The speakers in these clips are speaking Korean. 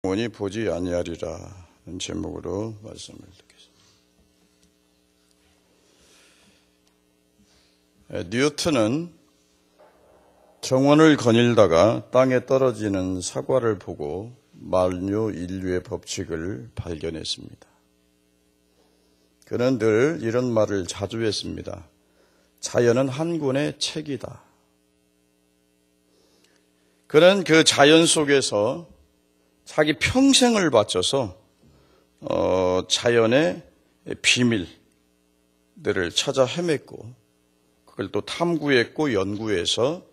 영원히 보지 아니하리라는 제목으로 말씀을 듣겠습니다. 뉴턴은 정원을 거닐다가 땅에 떨어지는 사과를 보고 만유 인류의 법칙을 발견했습니다. 그는 늘 이런 말을 자주 했습니다. 자연은 한 권의 책이다. 그는 그 자연 속에서 자기 평생을 바쳐서 자연의 비밀들을 찾아 헤맸고 그걸 또 탐구했고 연구해서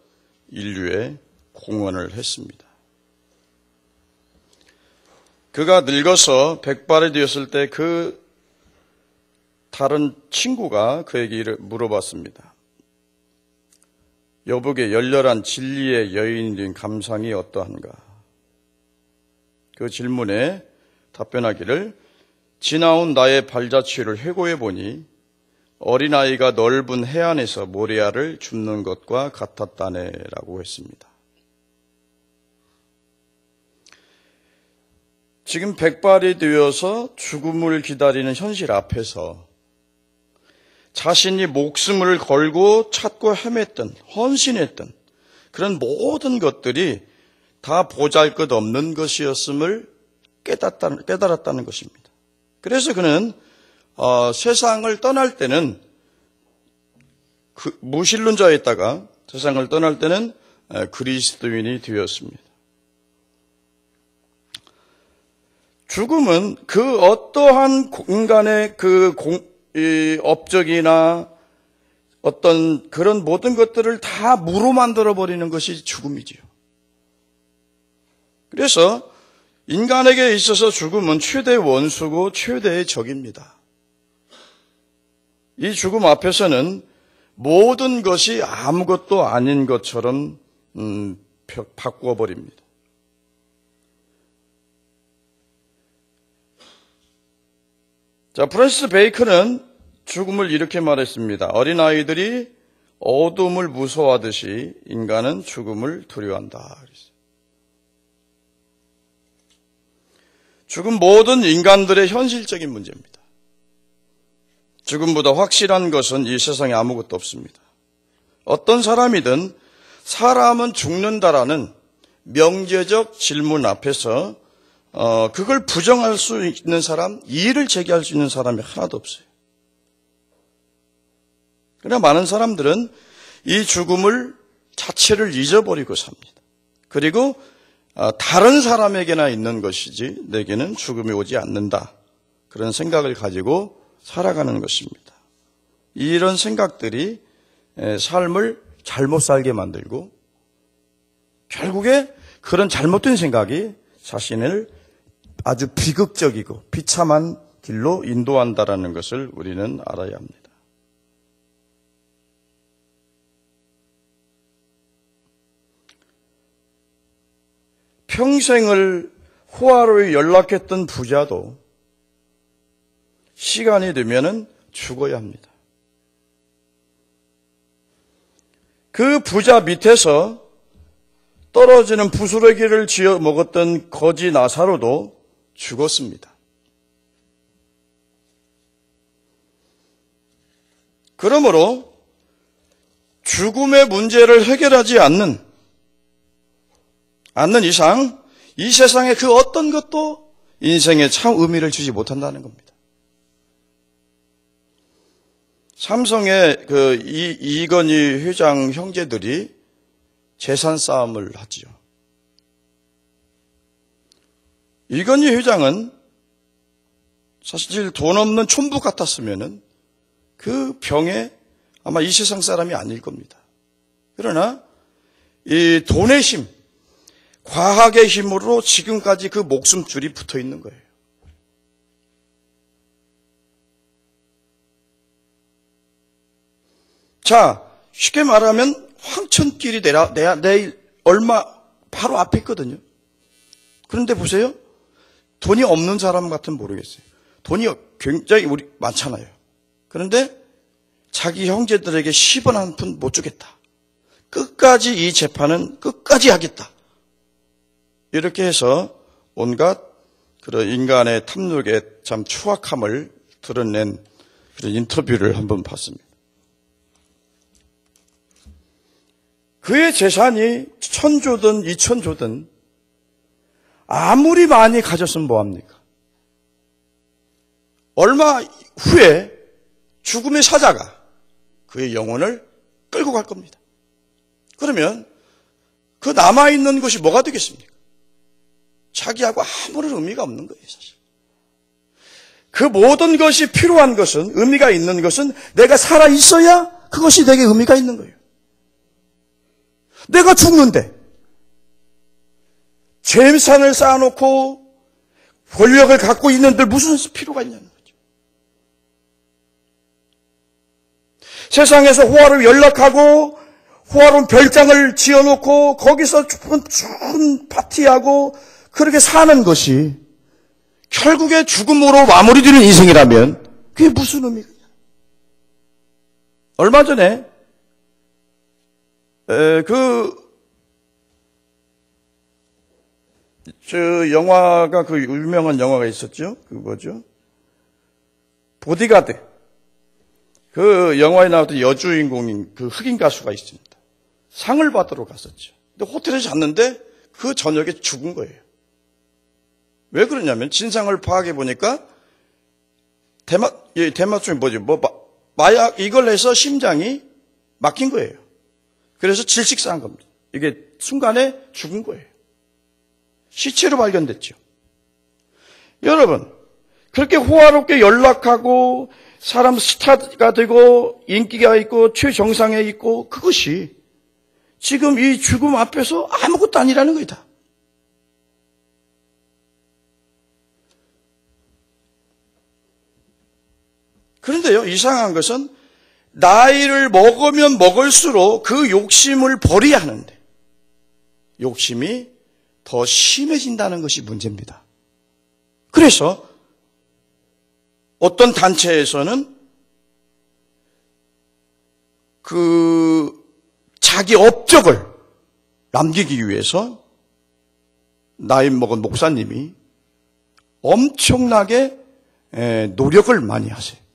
인류에 공헌을 했습니다. 그가 늙어서 백발이 되었을 때 그 다른 친구가 그에게 물어봤습니다. 여복의 열렬한 진리의 여인인 감상이 어떠한가? 그 질문에 답변하기를 지나온 나의 발자취를 회고해 보니 어린아이가 넓은 해안에서 모래알을 줍는 것과 같았다네라고 했습니다. 지금 백발이 되어서 죽음을 기다리는 현실 앞에서 자신이 목숨을 걸고 찾고 헤맸던, 헌신했던 그런 모든 것들이 다 보잘것없는 것이었음을 깨달았다는 것입니다. 그래서 그는 세상을 떠날 때는 무신론자였다가 세상을 떠날 때는 그리스도인이 되었습니다. 죽음은 그 어떠한 인간의 이 업적이나 어떤 그런 모든 것들을 다 무로 만들어버리는 것이 죽음이지요. 그래서 인간에게 있어서 죽음은 최대의 원수고 최대의 적입니다. 이 죽음 앞에서는 모든 것이 아무것도 아닌 것처럼 바꾸어버립니다. 자, 프랜시스 베이컨은 죽음을 이렇게 말했습니다. 어린아이들이 어둠을 무서워하듯이 인간은 죽음을 두려워한다. 죽음 모든 인간들의 현실적인 문제입니다. 죽음보다 확실한 것은 이 세상에 아무것도 없습니다. 어떤 사람이든 사람은 죽는다라는 명제적 질문 앞에서 그걸 부정할 수 있는 사람, 이의를 제기할 수 있는 사람이 하나도 없어요. 그러나 많은 사람들은 이 죽음을 자체를 잊어버리고 삽니다. 그리고 다른 사람에게나 있는 것이지 내게는 죽음이 오지 않는다. 그런 생각을 가지고 살아가는 것입니다. 이런 생각들이 삶을 잘못 살게 만들고 결국에 그런 잘못된 생각이 자신을 아주 비극적이고 비참한 길로 인도한다는 것을 우리는 알아야 합니다. 평생을 호화로이 연락했던 부자도 시간이 되면은 죽어야 합니다. 그 부자 밑에서 떨어지는 부스러기를 쥐어 먹었던 거지 나사로도 죽었습니다. 그러므로 죽음의 문제를 해결하지 않는 이상 이 세상의 그 어떤 것도 인생에 참 의미를 주지 못한다는 겁니다. 삼성의 이건희 회장 형제들이 재산 싸움을 하지요. 이건희 회장은 사실 돈 없는 촌부 같았으면은 그 병에 아마 이 세상 사람이 아닐 겁니다. 그러나 이 돈의 힘, 과학의 힘으로 지금까지 그 목숨줄이 붙어 있는 거예요. 자, 쉽게 말하면 황천길이 내일 얼마 바로 앞에 있거든요. 그런데 보세요. 돈이 없는 사람 같으면 모르겠어요. 돈이 굉장히 많잖아요. 그런데 자기 형제들에게 10원 한 푼 못 주겠다. 끝까지 이 재판은 끝까지 하겠다. 이렇게 해서 온갖 그런 인간의 탐욕의 참 추악함을 드러낸 그런 인터뷰를 한번 봤습니다. 그의 재산이 1000조든 2000조든 아무리 많이 가졌으면 뭐합니까? 얼마 후에 죽음의 사자가 그의 영혼을 끌고 갈 겁니다. 그러면 그 남아있는 것이 뭐가 되겠습니까? 자기하고 아무런 의미가 없는 거예요, 사실. 그 모든 것이 필요한 것은, 의미가 있는 것은 내가 살아있어야 그것이 내게 의미가 있는 거예요. 내가 죽는데 재산을 쌓아놓고 권력을 갖고 있는데 무슨 필요가 있냐는 거죠. 세상에서 호화를 연락하고 호화로운 별장을 지어놓고 거기서 좋은 파티하고 그렇게 사는 것이 결국에 죽음으로 마무리되는 인생이라면 그게 무슨 의미가 있냐. 얼마 전에 영화가 그 유명한 영화가 있었죠. 그 뭐죠? 보디가드. 그 영화에 나왔던 여주인공인 그 흑인 가수가 있습니다. 상을 받으러 갔었죠. 근데 호텔에 잤는데 그 저녁에 죽은 거예요. 왜 그러냐면 진상을 파악해 보니까 대마초이 뭐지? 마약 이걸 해서 심장이 막힌 거예요. 그래서 질식사한 겁니다. 이게 순간에 죽은 거예요. 시체로 발견됐죠. 여러분, 그렇게 호화롭게 연락하고 사람 스타가 되고 인기가 있고 최정상에 있고 그것이 지금 이 죽음 앞에서 아무것도 아니라는 거다. 그런데요, 이상한 것은 나이를 먹으면 먹을수록 그 욕심을 버려야 하는데 욕심이 더 심해진다는 것이 문제입니다. 그래서 어떤 단체에서는 자기 업적을 남기기 위해서 나이 먹은 목사님이 엄청나게 노력을 많이 하세요.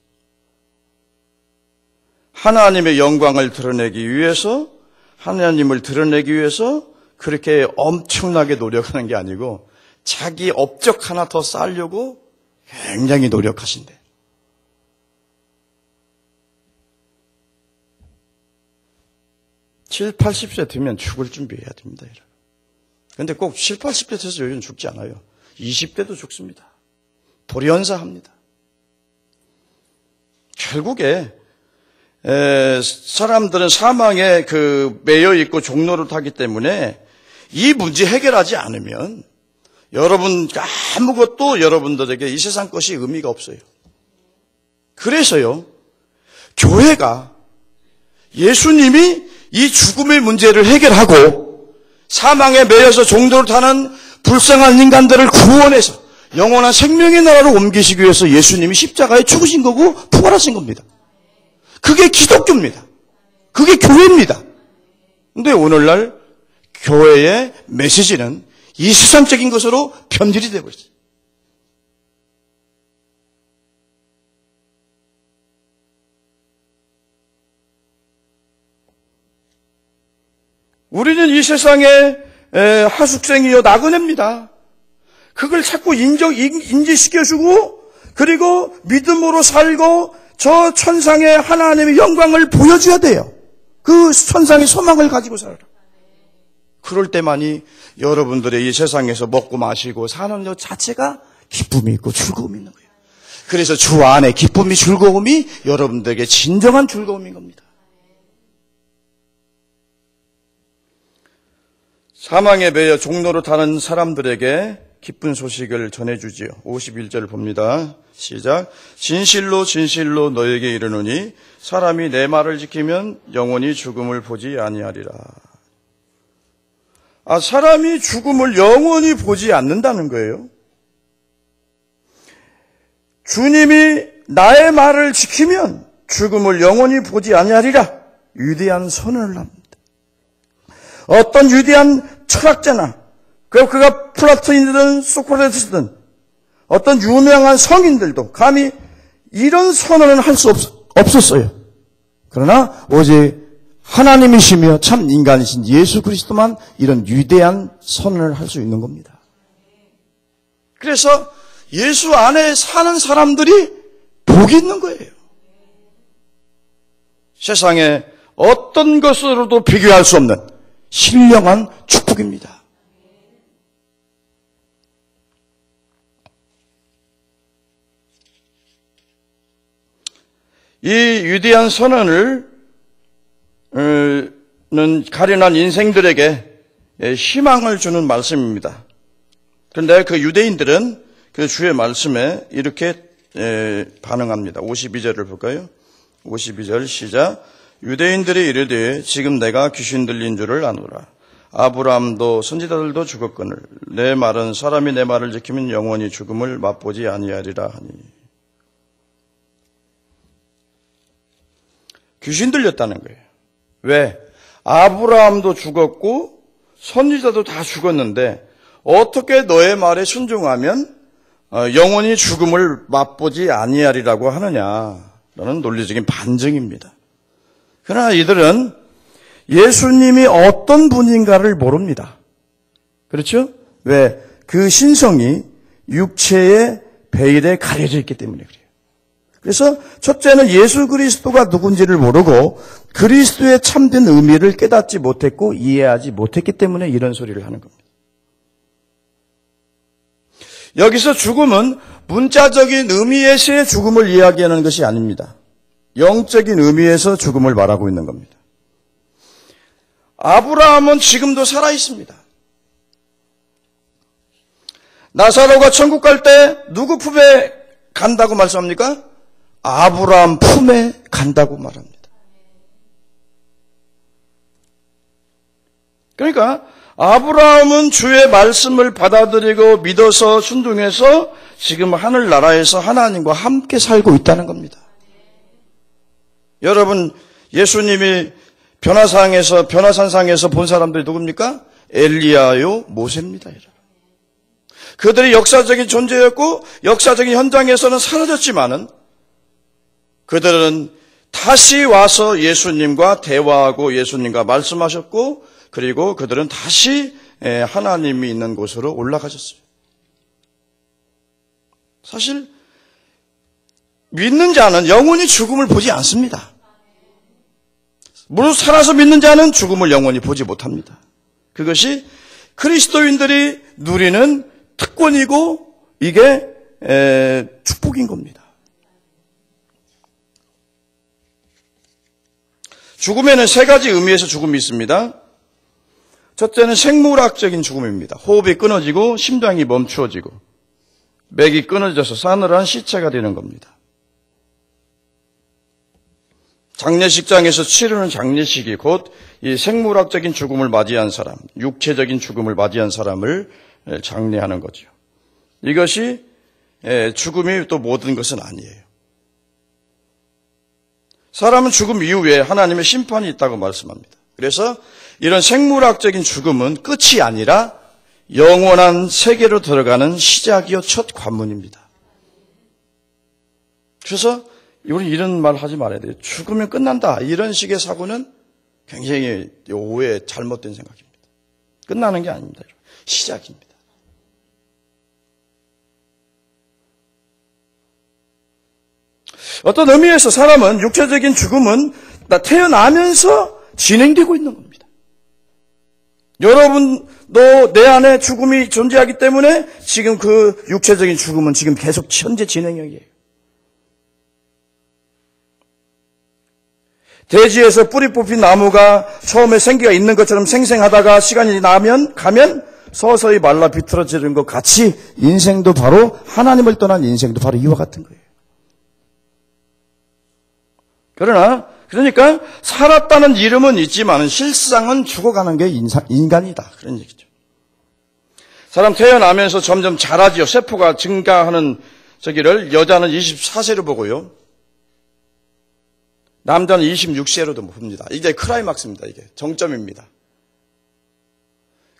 하나님의 영광을 드러내기 위해서, 하나님을 드러내기 위해서 그렇게 엄청나게 노력하는 게 아니고 자기 업적 하나 더 쌓으려고 굉장히 노력하신대. (70, 80세) 되면 죽을 준비해야 됩니다, 여러분. 그런데 꼭 70, 80세 돼서 요즘 죽지 않아요. 20대도 죽습니다. 돌연사합니다. 결국에 사람들은 사망에 매여 있고 종로를 타기 때문에 이 문제 해결하지 않으면 아무것도 여러분들에게 이 세상 것이 의미가 없어요. 그래서요, 교회가 예수님이 이 죽음의 문제를 해결하고 사망에 매여서 종로를 타는 불쌍한 인간들을 구원해서 영원한 생명의 나라로 옮기시기 위해서 예수님이 십자가에 죽으신 거고 부활하신 겁니다. 그게 기독교입니다. 그게 교회입니다. 근데 오늘날 교회의 메시지는 이 세상적인 것으로 변질이 되고 있어요. 우리는 이 세상의 하숙생이요 나그네입니다. 그걸 자꾸 인지시켜주고 그리고 믿음으로 살고 저 천상의 하나님의 영광을 보여줘야 돼요. 그 천상의 소망을 가지고 살아라. 그럴 때만이 여러분들의 이 세상에서 먹고 마시고 사는 것 자체가 기쁨이 있고 즐거움이 있는 거예요. 그래서 주 안에 기쁨이 즐거움이 여러분들에게 진정한 즐거움인 겁니다. 사망에 매여 종로로 타는 사람들에게 기쁜 소식을 전해주지요. 51절 봅니다. 시작. 진실로 진실로 너에게 이르노니 사람이 내 말을 지키면 영원히 죽음을 보지 아니하리라. 사람이 죽음을 영원히 보지 않는다는 거예요. 주님이 나의 말을 지키면 죽음을 영원히 보지 아니하리라. 위대한 선언을 합니다. 어떤 위대한 철학자나 그가 플라톤이든 소크라테스든 어떤 유명한 성인들도 감히 이런 선언은 할 수 없었어요. 그러나 오직 하나님이시며 참 인간이신 예수 그리스도만 이런 위대한 선언을 할 수 있는 겁니다. 그래서 예수 안에 사는 사람들이 복이 있는 거예요. 세상에 어떤 것으로도 비교할 수 없는 신령한 축복입니다. 이 위대한 선언을 가련한 인생들에게 희망을 주는 말씀입니다. 그런데 그 유대인들은 그 주의 말씀에 이렇게 반응합니다. 52절을 볼까요? 52절 시작. 유대인들이 이르되 지금 내가 귀신 들린 줄을 아노라. 아브라함도 선지자들도 죽었거늘 내 말은 사람이 내 말을 지키면 영원히 죽음을 맛보지 아니하리라 하니. 귀신 들렸다는 거예요. 왜? 아브라함도 죽었고 선지자도 다 죽었는데 어떻게 너의 말에 순종하면 영원히 죽음을 맛보지 아니하리라고 하느냐라는 논리적인 반증입니다. 그러나 이들은 예수님이 어떤 분인가를 모릅니다. 그렇죠? 왜? 그 신성이 육체의 베일에 가려져 있기 때문에 그래요. 그래서 첫째는 예수 그리스도가 누군지를 모르고 그리스도의 참된 의미를 깨닫지 못했고 이해하지 못했기 때문에 이런 소리를 하는 겁니다. 여기서 죽음은 문자적인 의미에서의 죽음을 이야기하는 것이 아닙니다. 영적인 의미에서 죽음을 말하고 있는 겁니다. 아브라함은 지금도 살아 있습니다. 나사로가 천국 갈 때 누구 품에 간다고 말씀합니까? 아브라함 품에 간다고 말합니다. 그러니까 아브라함은 주의 말씀을 받아들이고 믿어서 순종해서 지금 하늘나라에서 하나님과 함께 살고 있다는 겁니다. 여러분, 예수님이 변화산상에서 본 사람들이 누굽니까? 엘리야요, 모세입니다. 여러분. 그들이 역사적인 존재였고 역사적인 현장에서는 사라졌지만은 그들은 다시 와서 예수님과 대화하고 예수님과 말씀하셨고 그리고 그들은 다시 하나님이 있는 곳으로 올라가셨어요. 사실 믿는 자는 영원히 죽음을 보지 않습니다. 무릇 살아서 믿는 자는 죽음을 영원히 보지 못합니다. 그것이 그리스도인들이 누리는 특권이고 이게 축복인 겁니다. 죽음에는 세 가지 의미에서 죽음이 있습니다. 첫째는 생물학적인 죽음입니다. 호흡이 끊어지고 심장이 멈추어지고 맥이 끊어져서 싸늘한 시체가 되는 겁니다. 장례식장에서 치르는 장례식이 곧 이 생물학적인 죽음을 맞이한 사람, 육체적인 죽음을 맞이한 사람을 장례하는 거죠. 이것이 죽음이 또 모든 것은 아니에요. 사람은 죽음 이후에 하나님의 심판이 있다고 말씀합니다. 그래서 이런 생물학적인 죽음은 끝이 아니라 영원한 세계로 들어가는 시작이요 첫 관문입니다. 그래서 우리 이런 말 하지 말아야 돼요. 죽으면 끝난다. 이런 식의 사고는 굉장히 오해, 잘못된 생각입니다. 끝나는 게 아닙니다. 시작입니다. 어떤 의미에서 사람은 육체적인 죽음은 태어나면서 진행되고 있는 겁니다. 여러분도 내 안에 죽음이 존재하기 때문에 지금 그 육체적인 죽음은 지금 계속 현재 진행형이에요. 대지에서 뿌리 뽑힌 나무가 처음에 생기가 있는 것처럼 생생하다가 시간이 가면 서서히 말라 비틀어지는 것 같이 인생도 바로 하나님을 떠난 인생도 바로 이와 같은 거예요. 그러니까 살았다는 이름은 있지만 실상은 죽어가는 게 인간이다. 그런 얘기죠. 사람 태어나면서 점점 자라지요. 세포가 증가하는 저기를 여자는 24세로 보고요. 남자는 26세로도 봅니다. 이게 클라이막스입니다. 이게 정점입니다.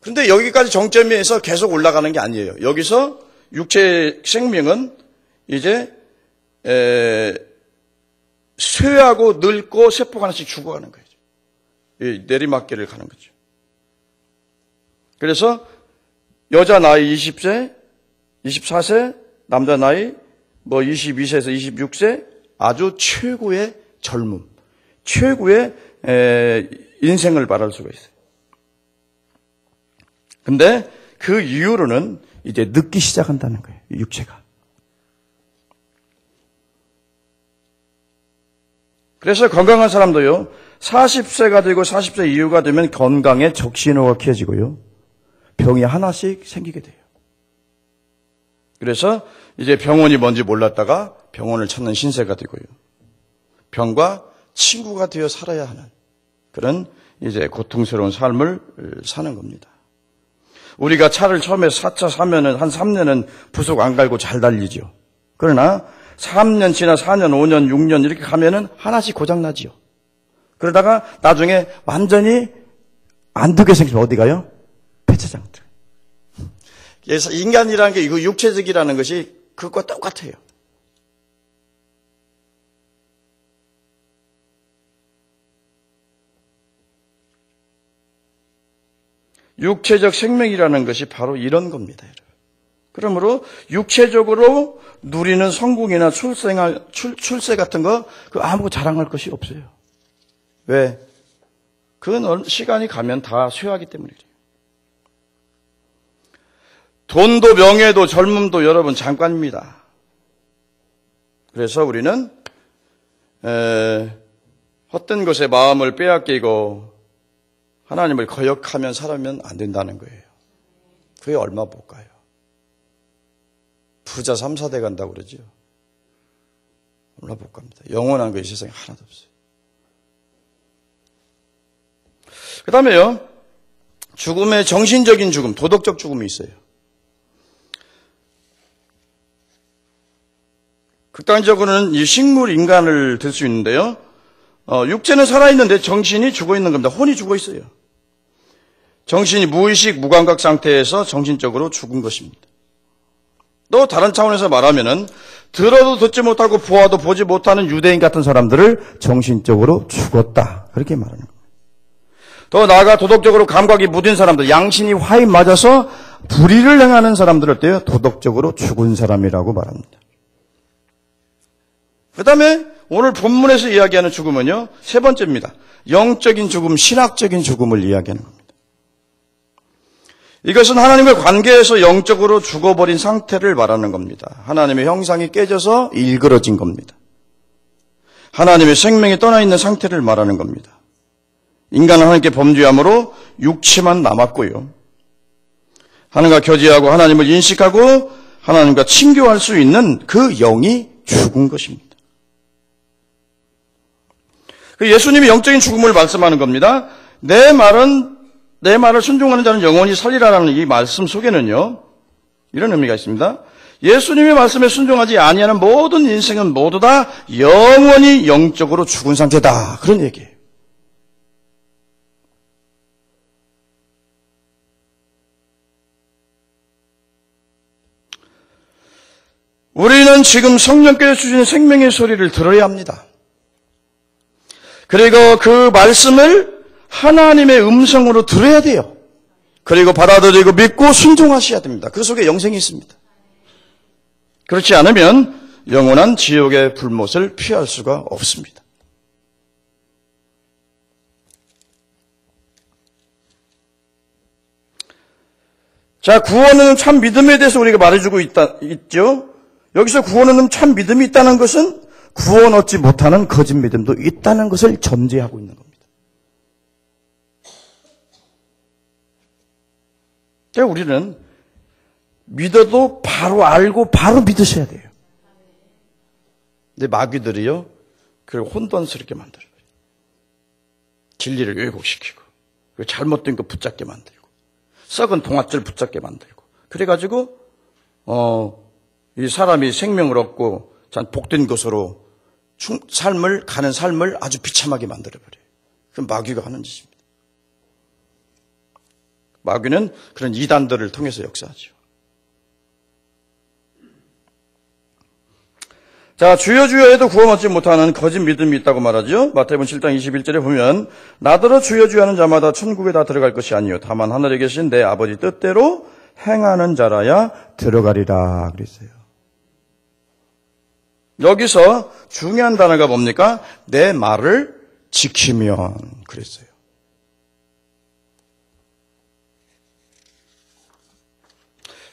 그런데 여기까지 정점에서 계속 올라가는 게 아니에요. 여기서 육체 생명은 이제 쇠하고 늙고 세포가 하나씩 죽어가는 거예요. 내리막길을 가는 거죠. 그래서 여자 나이 20세, 24세, 남자 나이 22세에서 26세 아주 최고의 젊음, 최고의 인생을 말할 수가 있어요. 근데 그 이후로는 이제 늙기 시작한다는 거예요. 육체가. 그래서 건강한 사람도요, 40세가 되고 40세 이후가 되면 건강에 적신호가 켜지고요, 병이 하나씩 생기게 돼요. 그래서 이제 병원이 뭔지 몰랐다가 병원을 찾는 신세가 되고요, 병과 친구가 되어 살아야 하는 그런 이제 고통스러운 삶을 사는 겁니다. 우리가 차를 처음에 4차 사면은 한 3년은 부속 안 갈고 잘 달리죠. 그러나 3년 지나 4년, 5년, 6년 이렇게 가면은 하나씩 고장나지요. 그러다가 나중에 완전히 안 두게 생기면 어디 가요? 폐차장. 그래서 인간이라는 게 이거 육체적이라는 것이 그것과 똑같아요. 육체적 생명이라는 것이 바로 이런 겁니다, 여러분. 그러므로 육체적으로 누리는 성공이나 출세 같은 거 아무 자랑할 것이 없어요. 왜? 그건 시간이 가면 다 쇠하기 때문이에요. 돈도 명예도 젊음도 여러분 잠깐입니다. 그래서 우리는 헛된 것에 마음을 빼앗기고 하나님을 거역하면 살아면 안 된다는 거예요. 그게 얼마 못 가요. 부자 3, 4대 간다고 그러죠. 얼마 못 갑니다. 영원한 거 이 세상에 하나도 없어요. 그 다음에요, 죽음의 정신적인 죽음, 도덕적 죽음이 있어요. 극단적으로는 이 식물 인간을 들 수 있는데요, 육체는 살아있는데 정신이 죽어있는 겁니다. 혼이 죽어있어요. 정신이 무의식, 무감각 상태에서 정신적으로 죽은 것입니다. 또 다른 차원에서 말하면은 들어도 듣지 못하고 보아도 보지 못하는 유대인 같은 사람들을 정신적으로 죽었다, 그렇게 말하는 겁니다. 더 나아가 도덕적으로 감각이 무딘 사람들, 양심이 화인 맞아서 불의를 행하는 사람들을 어때요? 도덕적으로 죽은 사람이라고 말합니다. 그 다음에 오늘 본문에서 이야기하는 죽음은요, 세 번째입니다. 영적인 죽음, 신학적인 죽음을 이야기하는 겁니다. 이것은 하나님과 관계에서 영적으로 죽어버린 상태를 말하는 겁니다. 하나님의 형상이 깨져서 일그러진 겁니다. 하나님의 생명이 떠나 있는 상태를 말하는 겁니다. 인간은 하나님께 범죄함으로 육체만 남았고요, 하나님과 교제하고 하나님을 인식하고 하나님과 친교할 수 있는 그 영이 죽은 것입니다. 예수님이 영적인 죽음을 말씀하는 겁니다. 내 말을 순종하는 자는 영원히 살리라라는 이 말씀 속에는요, 이런 의미가 있습니다. 예수님의 말씀에 순종하지 아니하는 모든 인생은 모두 다 영원히 영적으로 죽은 상태다, 그런 얘기예요. 우리는 지금 성령께서 주신 생명의 소리를 들어야 합니다. 그리고 그 말씀을 하나님의 음성으로 들어야 돼요. 그리고 받아들이고 믿고 순종하셔야 됩니다. 그 속에 영생이 있습니다. 그렇지 않으면 영원한 지옥의 불못을 피할 수가 없습니다. 자, 구원은 참 믿음에 대해서 우리가 말해주고 있죠. 여기서 구원은 참 믿음이 있다는 것은 구원 얻지 못하는 거짓 믿음도 있다는 것을 전제하고 있는 겁니다. 그러니까 우리는 믿어도 바로 알고 바로 믿으셔야 돼요. 근데 마귀들이요, 그걸 혼돈스럽게 만들어요. 진리를 왜곡시키고, 잘못된 거 붙잡게 만들고, 썩은 동아줄 붙잡게 만들고, 그래가지고 이 사람이 생명을 얻고 복된 것으로 가는 삶을 아주 비참하게 만들어버려요. 그건 마귀가 하는 짓입니다. 마귀는 그런 이단들을 통해서 역사하죠. 자, 주여 주여 해도 구원 얻지 못하는 거짓 믿음이 있다고 말하죠. 마태복음 7장 21절에 보면 나더러 주여 주여 하는 자마다 천국에 다 들어갈 것이 아니요 다만 하늘에 계신 내 아버지 뜻대로 행하는 자라야 들어가리라 그랬어요. 여기서 중요한 단어가 뭡니까? 내 말을 지키면 그랬어요.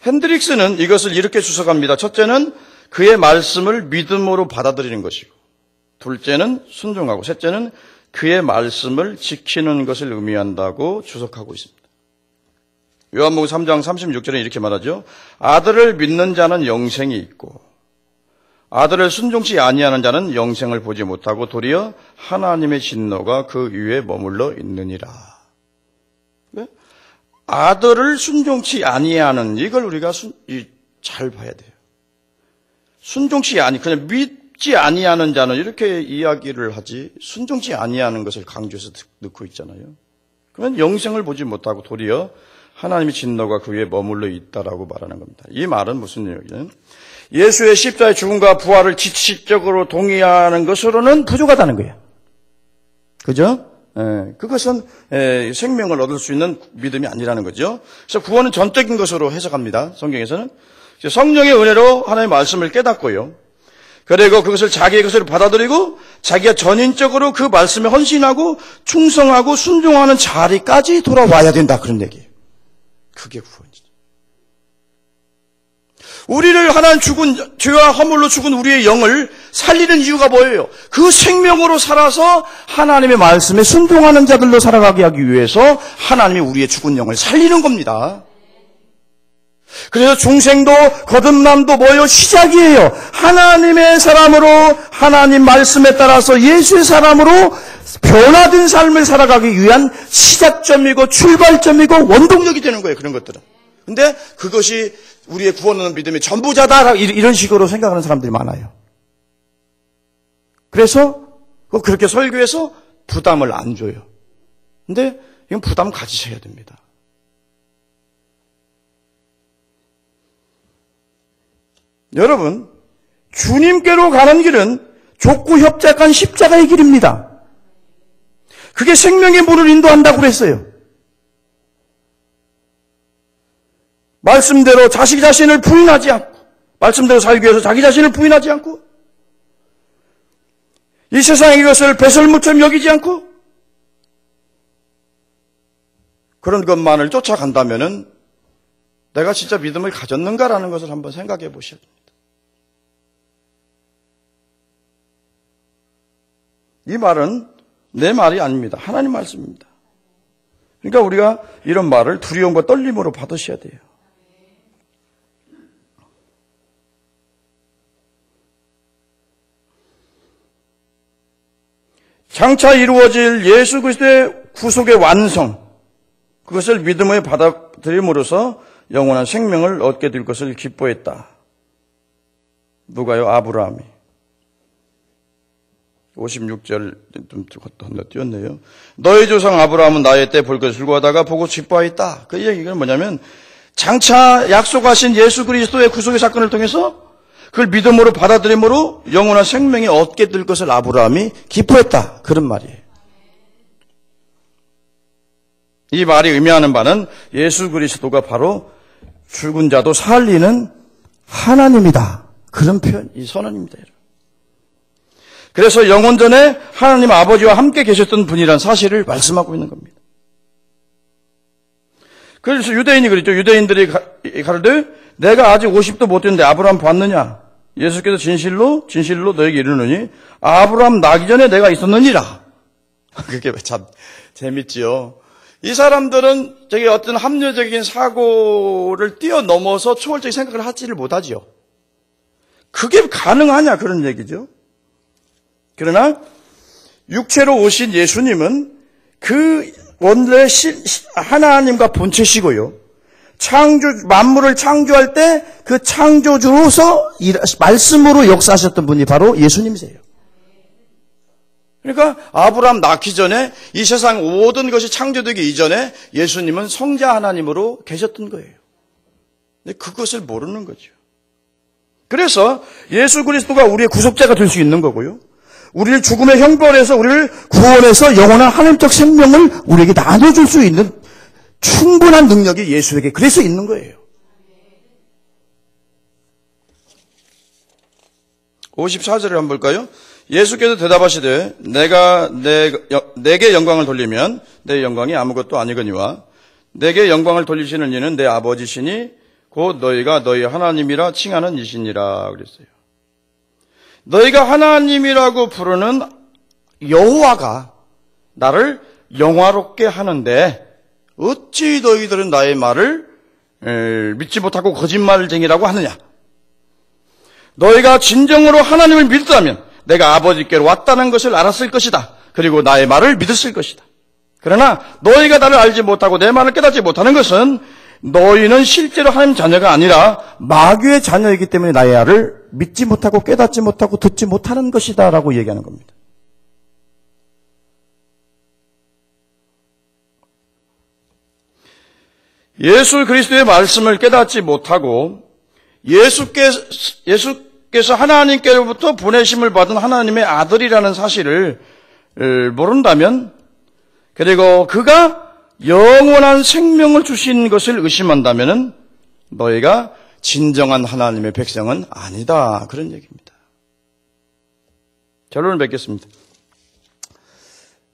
핸드릭스는 이것을 이렇게 주석합니다. 첫째는 그의 말씀을 믿음으로 받아들이는 것이고, 둘째는 순종하고, 셋째는 그의 말씀을 지키는 것을 의미한다고 주석하고 있습니다. 요한복음 3장 36절에 이렇게 말하죠. 아들을 믿는 자는 영생이 있고 아들을 순종치 아니하는 자는 영생을 보지 못하고 도리어 하나님의 진노가 그 위에 머물러 있느니라. 아들을 순종치 아니하는, 이걸 우리가 잘 봐야 돼요. 순종치 그냥 믿지 아니하는 자는 이렇게 이야기를 하지, 순종치 아니하는 것을 강조해서 넣고 있잖아요. 그러면 영생을 보지 못하고 도리어 하나님의 진노가 그 위에 머물러 있다라고 말하는 겁니다. 이 말은 무슨 얘기냐면 예수의 십자가의 죽음과 부활을 지식적으로 동의하는 것으로는 부족하다는 거예요. 그죠? 그것은 생명을 얻을 수 있는 믿음이 아니라는 거죠. 그래서 구원은 전적인 것으로 해석합니다. 성경에서는. 성령의 은혜로 하나님의 말씀을 깨닫고요. 그리고 그것을 자기의 것으로 받아들이고 자기가 전인적으로 그 말씀에 헌신하고 충성하고 순종하는 자리까지 돌아와야 된다. 그런 얘기예요. 그게 구원이죠. 우리를 하나님 죽은, 죄와 허물로 죽은 우리의 영을 살리는 이유가 뭐예요? 그 생명으로 살아서 하나님의 말씀에 순종하는 자들로 살아가게 하기 위해서 하나님이 우리의 죽은 영을 살리는 겁니다. 그래서 중생도 거듭남도 뭐예요? 시작이에요. 하나님의 사람으로, 하나님 말씀에 따라서 예수의 사람으로 변화된 삶을 살아가기 위한 시작점이고 출발점이고 원동력이 되는 거예요. 그런 것들은. 근데 그것이 우리의 구원하는 믿음의 전부자다, 이런 식으로 생각하는 사람들이 많아요. 그래서 그렇게 설교해서 부담을 안 줘요. 근데 이건 부담 가지셔야 됩니다. 여러분, 주님께로 가는 길은 좁고 협착한 십자가의 길입니다. 그게 생명의 문을 인도한다고 그랬어요. 말씀대로 자기 자신을 부인하지 않고, 말씀대로 살기 위해서 자기 자신을 부인하지 않고, 이 세상의 것을 배설물처럼 여기지 않고, 그런 것만을 쫓아간다면은 내가 진짜 믿음을 가졌는가라는 것을 한번 생각해 보셔야 됩니다. 이 말은 내 말이 아닙니다. 하나님 말씀입니다. 그러니까 우리가 이런 말을 두려움과 떨림으로 받으셔야 돼요. 장차 이루어질 예수 그리스도의 구속의 완성, 그것을 믿음에 받아들임으로써 영원한 생명을 얻게 될 것을 기뻐했다. 누가요? 아브라함이. 56절 좀 건너뛰었네요. 너희 조상 아브라함은 나의 때 볼 것을 즐거워하다가 보고 기뻐하였다. 그 얘기가 뭐냐면 장차 약속하신 예수 그리스도의 구속의 사건을 통해서 그걸 믿음으로 받아들임으로 영원한 생명이 얻게 될 것을 아브라함이 기뻐했다. 그런 말이에요. 이 말이 의미하는 바는 예수 그리스도가 바로 죽은 자도 살리는 하나님이다. 그런 표현이 선언입니다. 그래서 영원전에 하나님 아버지와 함께 계셨던 분이라는 사실을 말씀하고 있는 겁니다. 그래서 유대인이 그랬죠. 유대인들이 가르되 내가 아직 50도 못 됐는데 아브라함 봤느냐? 예수께서 진실로 너에게 이르노니 아브라함 나기 전에 내가 있었느니라. 그게 참 재밌지요. 이 사람들은 저기 어떤 합리적인 사고를 뛰어넘어서 초월적인 생각을 하지를 못하지요. 그게 가능하냐 그런 얘기죠. 그러나 육체로 오신 예수님은 그 원래 하나님과 본체시고요. 만물을 창조할 때 그 창조주로서 말씀으로 역사하셨던 분이 바로 예수님이세요. 그러니까 아브라함 낳기 전에 이 세상 모든 것이 창조되기 이전에 예수님은 성자 하나님으로 계셨던 거예요. 근데 그것을 모르는 거죠. 그래서 예수 그리스도가 우리의 구속자가 될 수 있는 거고요. 우리를 죽음의 형벌에서 우리를 구원해서 영원한 하나님적 생명을 우리에게 나눠줄 수 있는 충분한 능력이 예수에게 그래서 있는 거예요. 54절을 한번 볼까요? 예수께서 대답하시되 내가 내게 영광을 돌리면 내 영광이 아무것도 아니거니와 내게 영광을 돌리시는 이는 내 아버지시니 곧 너희가 너희 하나님이라 칭하는 이시니라 그랬어요. 너희가 하나님이라고 부르는 여호와가 나를 영화롭게 하는데 어찌 너희들은 나의 말을 믿지 못하고 거짓말쟁이라고 하느냐? 너희가 진정으로 하나님을 믿었다면 내가 아버지께로 왔다는 것을 알았을 것이다. 그리고 나의 말을 믿었을 것이다. 그러나 너희가 나를 알지 못하고 내 말을 깨닫지 못하는 것은 너희는 실제로 하나님 자녀가 아니라 마귀의 자녀이기 때문에 나의 말을 믿지 못하고 깨닫지 못하고 듣지 못하는 것이다 라고 얘기하는 겁니다. 예수 그리스도의 말씀을 깨닫지 못하고 예수께서 하나님께로부터 보내심을 받은 하나님의 아들이라는 사실을 모른다면, 그리고 그가 영원한 생명을 주신 것을 의심한다면 너희가 진정한 하나님의 백성은 아니다. 그런 얘기입니다. 결론을 맺겠습니다.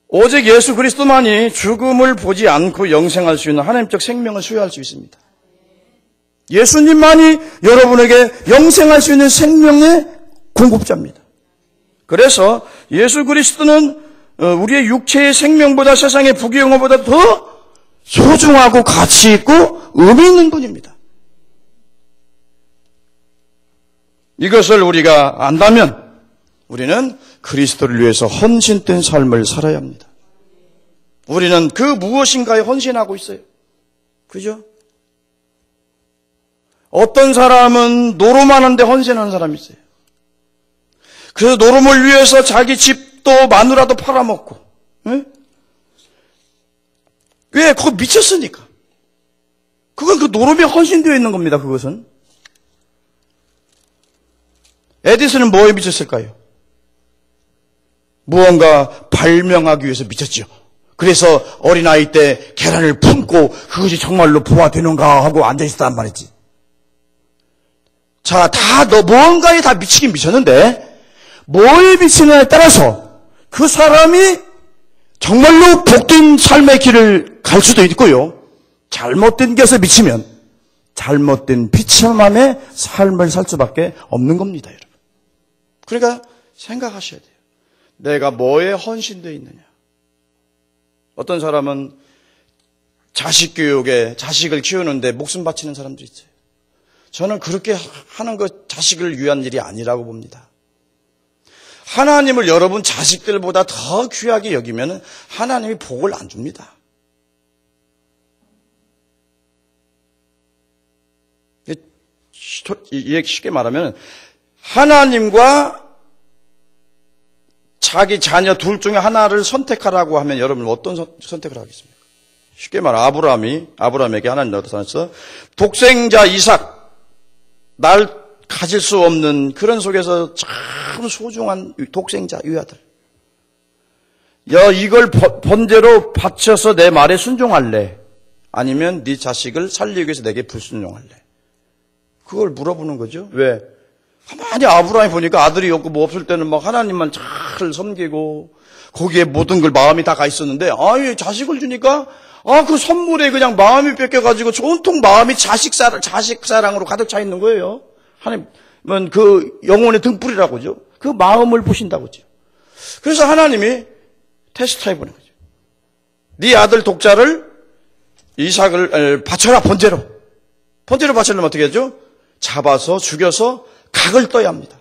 오직 예수 그리스도만이 죽음을 보지 않고 영생할 수 있는 하나님적 생명을 수여할 수 있습니다. 예수님만이 여러분에게 영생할 수 있는 생명의 공급자입니다. 그래서 예수 그리스도는 우리의 육체의 생명보다 세상의 부귀영화보다 더 소중하고 가치 있고 의미 있는 분입니다. 이것을 우리가 안다면 우리는 그리스도를 위해서 헌신된 삶을 살아야 합니다. 우리는 그 무엇인가에 헌신하고 있어요. 그죠? 어떤 사람은 노름하는데 헌신하는 사람이 있어요. 그래서 노름을 위해서 자기 집도 마누라도 팔아먹고. 응? 왜? 그거 미쳤으니까. 그건 그 노름에 헌신되어 있는 겁니다. 그것은. 에디슨은 뭐에 미쳤을까요? 무언가 발명하기 위해서 미쳤죠. 그래서 어린아이 때 계란을 품고 그것이 정말로 부화 되는가 하고 앉아있었단 말이지. 자, 무언가에 다 미치긴 미쳤는데, 뭐에 미치느냐에 따라서 그 사람이 정말로 복된 삶의 길을 갈 수도 있고요. 잘못된 것에 미치면 잘못된 비참함의 삶을 살 수밖에 없는 겁니다, 여러분. 그러니까 생각하셔야 돼요. 내가 뭐에 헌신되어 있느냐. 어떤 사람은 자식 교육에 자식을 키우는데 목숨 바치는 사람도 있어요. 저는 그렇게 하는 것 자식을 위한 일이 아니라고 봅니다. 하나님을 여러분 자식들보다 더 귀하게 여기면 하나님이 복을 안 줍니다. 쉽게 말하면 하나님과 자기 자녀 둘 중에 하나를 선택하라고 하면 여러분 어떤 선택을 하겠습니까? 쉽게 말해 아브라함에게 하나님 나타나서 독생자 이삭, 날 가질 수 없는 그런 속에서 참 소중한 독생자 이 아들. 이걸 번제로 바쳐서 내 말에 순종할래? 아니면 네 자식을 살리기 위해서 내게 불순종할래? 그걸 물어보는 거죠. 왜? 가만히 아브라함이 보니까 아들이 없고 뭐 없을 때는 막 하나님만 잘 섬기고 거기에 모든 걸 마음이 다 가 있었는데 자식을 주니까 그 선물에 그냥 마음이 뺏겨가지고 온통 마음이 자식 사랑으로 가득 차 있는 거예요. 하나님은 그 영혼의 등불이라고죠. 그 마음을 보신다고죠. 그래서 하나님이 테스트 해보는 거죠. 네 아들 독자를 이삭을 바쳐라 번제로 바치려면 어떻게 하죠? 잡아서 죽여서 각을 떠야 합니다.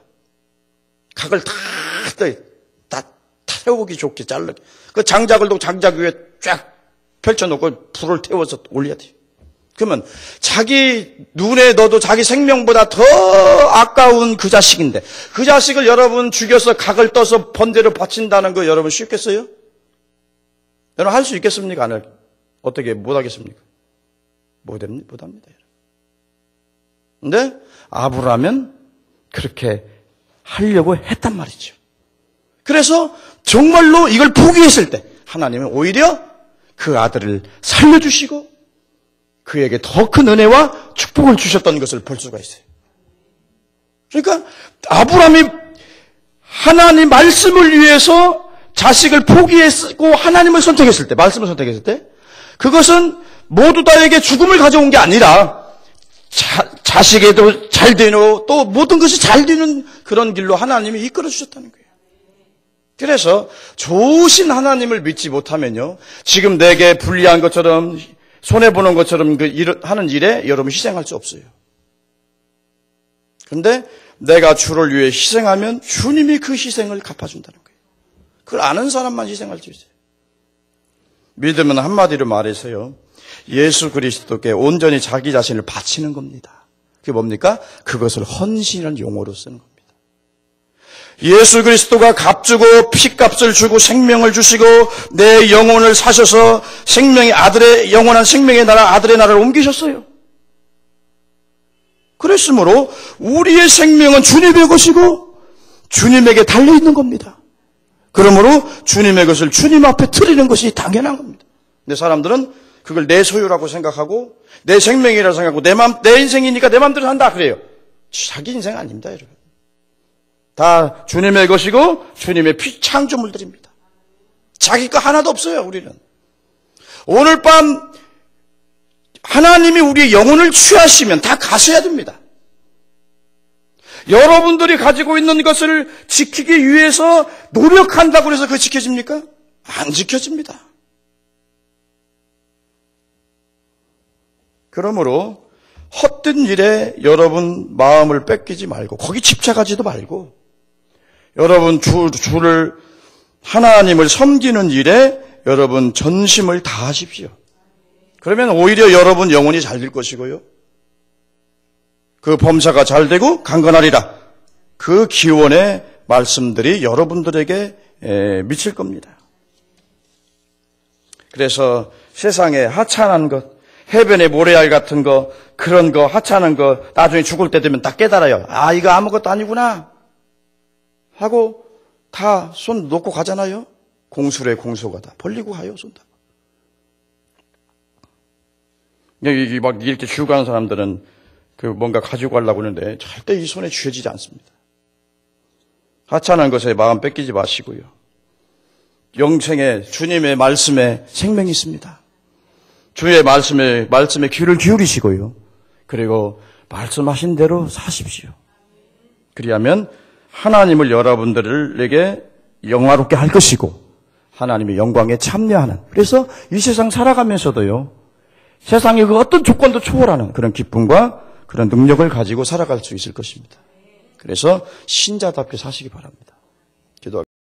각을 다 떠야 태우기 좋게 자르게. 그 장작 위에 쫙 펼쳐놓고 불을 태워서 올려야 돼요. 그러면 자기 눈에 넣어도 자기 생명보다 더 아까운 그 자식인데 그 자식을 여러분 죽여서 각을 떠서 번제로 바친다는 거 여러분 쉽겠어요? 여러분 할 수 있겠습니까? 안 할? 어떻게 못하겠습니까? 못합니다. 근데 아브라함은 그렇게 하려고 했단 말이죠. 그래서 정말로 이걸 포기했을 때 하나님은 오히려 그 아들을 살려주시고 그에게 더 큰 은혜와 축복을 주셨던 것을 볼 수가 있어요. 그러니까 아브라함이 하나님 말씀을 위해서 자식을 포기했고 하나님을 선택했을 때, 말씀을 선택했을 때 그것은 모두 다에게 죽음을 가져온 게 아니라 자식에도 잘 되고 또 모든 것이 잘 되는 그런 길로 하나님이 이끌어 주셨다는 거예요. 그래서 좋으신 하나님을 믿지 못하면요, 지금 내게 불리한 것처럼 손해보는 것처럼 하는 일에 여러분 희생할 수 없어요. 그런데 내가 주를 위해 희생하면 주님이 그 희생을 갚아준다는 거예요. 그걸 아는 사람만 희생할 수 있어요. 믿음은 한마디로 말해서요, 예수 그리스도께 온전히 자기 자신을 바치는 겁니다. 그게 뭡니까? 그것을 헌신이라는 용어로 쓰는 겁니다. 예수 그리스도가 값주고 피값을 주고 생명을 주시고 내 영혼을 사셔서 생명의 아들의 영원한 생명의 나라 아들의 나라를 옮기셨어요. 그랬으므로 우리의 생명은 주님의 것이고 주님에게 달려있는 겁니다. 그러므로 주님의 것을 주님 앞에 드리는 것이 당연한 겁니다. 근데 사람들은 그걸 내 소유라고 생각하고 내 생명이라고 생각하고 내 인생이니까 내 마음대로 산다 그래요. 자기 인생 아닙니다, 여러분. 다 주님의 것이고 주님의 창조물들입니다. 자기 거 하나도 없어요, 우리는. 오늘 밤 하나님이 우리의 영혼을 취하시면 다 가셔야 됩니다. 여러분들이 가지고 있는 것을 지키기 위해서 노력한다고 해서 그거 지켜집니까? 안 지켜집니다. 그러므로 헛된 일에 여러분 마음을 뺏기지 말고 거기 집착하지도 말고 여러분 주를 하나님을 섬기는 일에 여러분 전심을 다하십시오. 그러면 오히려 여러분 영혼이 잘 될 것이고요. 그 범사가 잘 되고 강건하리라. 그 기원의 말씀들이 여러분들에게 미칠 겁니다. 그래서 세상에 하찮은 것, 해변의 모래알 같은 거, 그런 거, 하찮은 거 나중에 죽을 때 되면 다 깨달아요. 아, 이거 아무것도 아니구나 하고 다 손 놓고 가잖아요. 공수래 공소가 다 벌리고 가요, 손 다. 여기 막 이렇게 쥐고 가는 사람들은 그 뭔가 가지고 가려고 하는데 절대 이 손에 쥐어지지 않습니다. 하찮은 것에 마음 뺏기지 마시고요. 영생에 주님의 말씀에 생명이 있습니다. 주의 말씀에 귀를 기울이시고요. 그리고 말씀하신 대로 사십시오. 그리하면 하나님을 여러분들에게 영화롭게 할 것이고 하나님의 영광에 참여하는, 그래서 이 세상 살아가면서도요, 세상의 그 어떤 조건도 초월하는 그런 기쁨과 그런 능력을 가지고 살아갈 수 있을 것입니다. 그래서 신자답게 사시기 바랍니다.